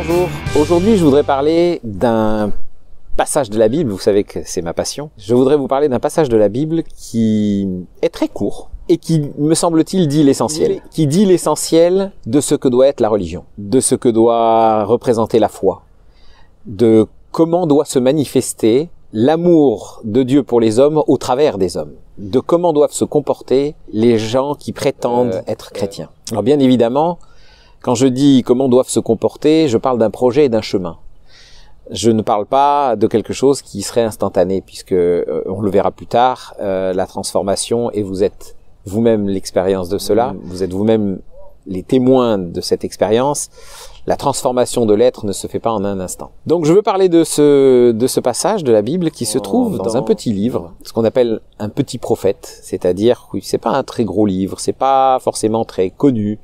bonjour. Aujourd'hui, je voudrais parler d'un passage de la Bible. Vous savez que c'est ma passion. Je voudrais vous parler d'un passage de la Bible qui est très court et qui, me semble-t-il, dit l'essentiel. Qui dit l'essentiel de ce que doit être la religion, de ce que doit représenter la foi, de comment doit se manifester l'amour de Dieu pour les hommes au travers des hommes, de comment doivent se comporter les gens qui prétendent être chrétiens. Alors bien évidemment, quand je dis comment doivent se comporter, je parle d'un projet et d'un chemin. Je ne parle pas de quelque chose qui serait instantané, puisque on le verra plus tard, la transformation, et vous êtes vous-même l'expérience de cela, vous êtes vous-même les témoins de cette expérience. La transformation de l'être ne se fait pas en un instant. Donc je veux parler de ce passage de la Bible qui se trouve dans un petit livre, ce qu'on appelle un petit prophète, c'est-à-dire, oui, c'est pas un très gros livre, c'est pas forcément très connu.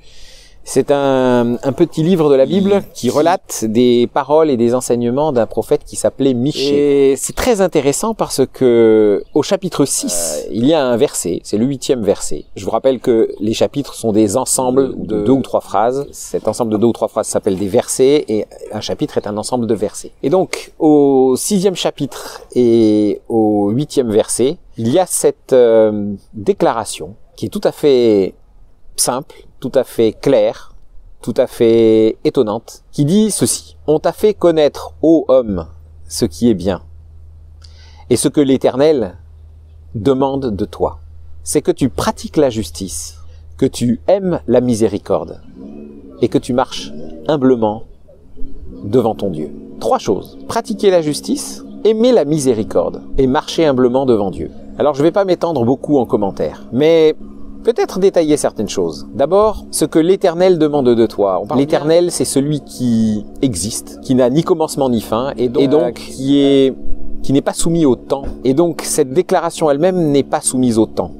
C'est un petit livre de la Bible qui relate des paroles et des enseignements d'un prophète qui s'appelait Michée. Et c'est très intéressant parce que au chapitre 6, il y a un verset, c'est le 8e verset. Je vous rappelle que les chapitres sont des ensembles de 2 ou 3 phrases. Cet ensemble de 2 ou 3 phrases s'appelle des versets et un chapitre est un ensemble de versets. Et donc, au 6e chapitre et au 8e verset, il y a cette déclaration qui est tout à fait simple, tout à fait claire, tout à fait étonnante, qui dit ceci. On t'a fait connaître, ô homme, ce qui est bien, et ce que l'Éternel demande de toi. C'est que tu pratiques la justice, que tu aimes la miséricorde, et que tu marches humblement devant ton Dieu. 3 choses. Pratiquer la justice, aimer la miséricorde, et marcher humblement devant Dieu. Alors je ne vais pas m'étendre beaucoup en commentaire, mais peut-être détailler certaines choses. D'abord, ce que l'Éternel demande de toi. L'Éternel, c'est celui qui existe, qui n'a ni commencement ni fin, et donc qui n'est pas soumis au temps. Et donc, cette déclaration elle-même n'est pas soumise au temps.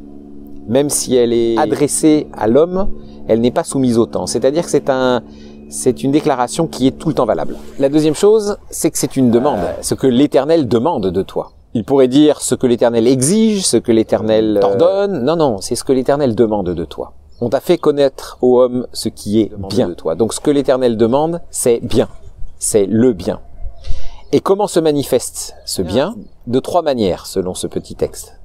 Même si elle est adressée à l'homme, elle n'est pas soumise au temps. C'est-à-dire que c'est une déclaration qui est tout le temps valable. La deuxième chose, c'est que c'est une demande. Ce que l'Éternel demande de toi. Il pourrait dire ce que l'Éternel exige, ce que l'Éternel t'ordonne. Non, c'est ce que l'Éternel demande de toi. On t'a fait connaître, ô homme, ce qui est bien de toi. Donc ce que l'Éternel demande, c'est bien. C'est le bien. Et comment se manifeste ce bien? De 3 manières, selon ce petit texte.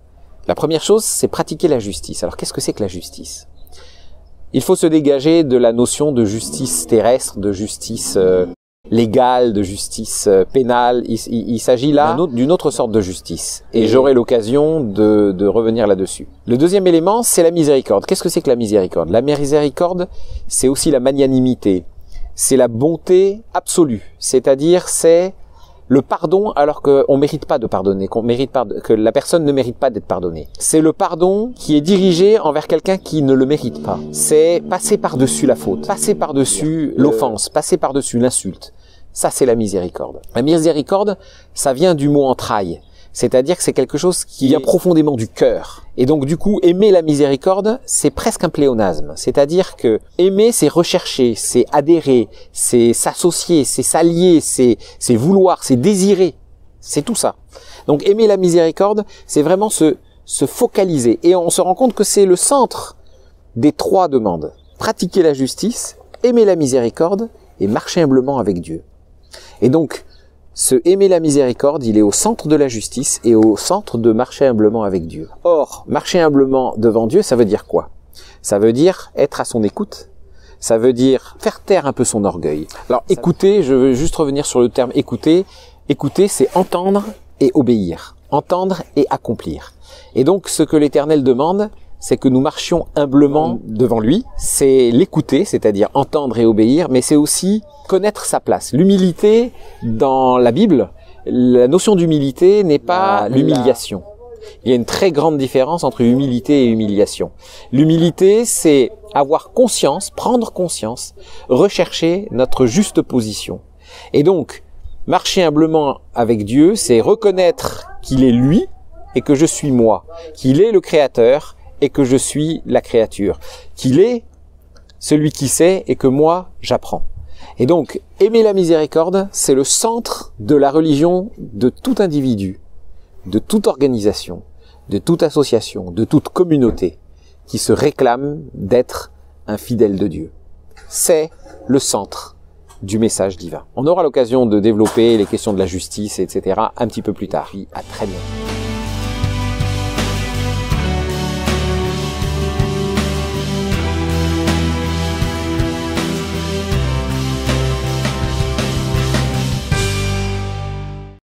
La première chose, c'est pratiquer la justice. Alors qu'est-ce que c'est que la justice? Il faut se dégager de la notion de justice terrestre, de justice légale, de justice pénale. Il s'agit là d'une autre sorte de justice. Et j'aurai l'occasion de revenir là-dessus. Le deuxième élément, c'est la miséricorde. Qu'est-ce que c'est que la miséricorde? La miséricorde, c'est aussi la magnanimité. C'est la bonté absolue. C'est-à-dire, c'est le pardon alors qu'on mérite pas de pardonner, que la personne ne mérite pas d'être pardonnée. C'est le pardon qui est dirigé envers quelqu'un qui ne le mérite pas. C'est passer par-dessus la faute, passer par-dessus l'offense, passer par-dessus l'insulte. Ça, c'est la miséricorde. La miséricorde, ça vient du mot entraille. C'est-à-dire que c'est quelque chose qui vient profondément du cœur. Et donc, du coup, aimer la miséricorde, c'est presque un pléonasme. C'est-à-dire que aimer, c'est rechercher, c'est adhérer, c'est s'associer, c'est s'allier, c'est vouloir, c'est désirer. C'est tout ça. Donc, aimer la miséricorde, c'est vraiment se focaliser. Et on se rend compte que c'est le centre des 3 demandes. Pratiquer la justice, aimer la miséricorde et marcher humblement avec Dieu. Et donc, ce aimer la miséricorde, il est au centre de la justice et au centre de marcher humblement avec Dieu. Or, marcher humblement devant Dieu, ça veut dire quoi? Ça veut dire être à son écoute. Ça veut dire faire taire un peu son orgueil. Alors, écouter, je veux juste revenir sur le terme écouter. Écouter, c'est entendre et obéir. Entendre et accomplir. Et donc, ce que l'Éternel demande, c'est que nous marchions humblement devant lui. C'est l'écouter, c'est-à-dire entendre et obéir, mais c'est aussi connaître sa place. L'humilité, dans la Bible, la notion d'humilité n'est pas l'humiliation. Il y a une très grande différence entre humilité et humiliation. L'humilité, c'est avoir conscience, prendre conscience, rechercher notre juste position. Et donc, marcher humblement avec Dieu, c'est reconnaître qu'il est lui et que je suis moi, qu'il est le Créateur et que je suis la créature, qu'il est celui qui sait et que moi, j'apprends. Et donc, aimer la miséricorde, c'est le centre de la religion de tout individu, de toute organisation, de toute association, de toute communauté qui se réclame d'être un fidèle de Dieu. C'est le centre du message divin. On aura l'occasion de développer les questions de la justice, etc. un petit peu plus tard. Puis à très bientôt.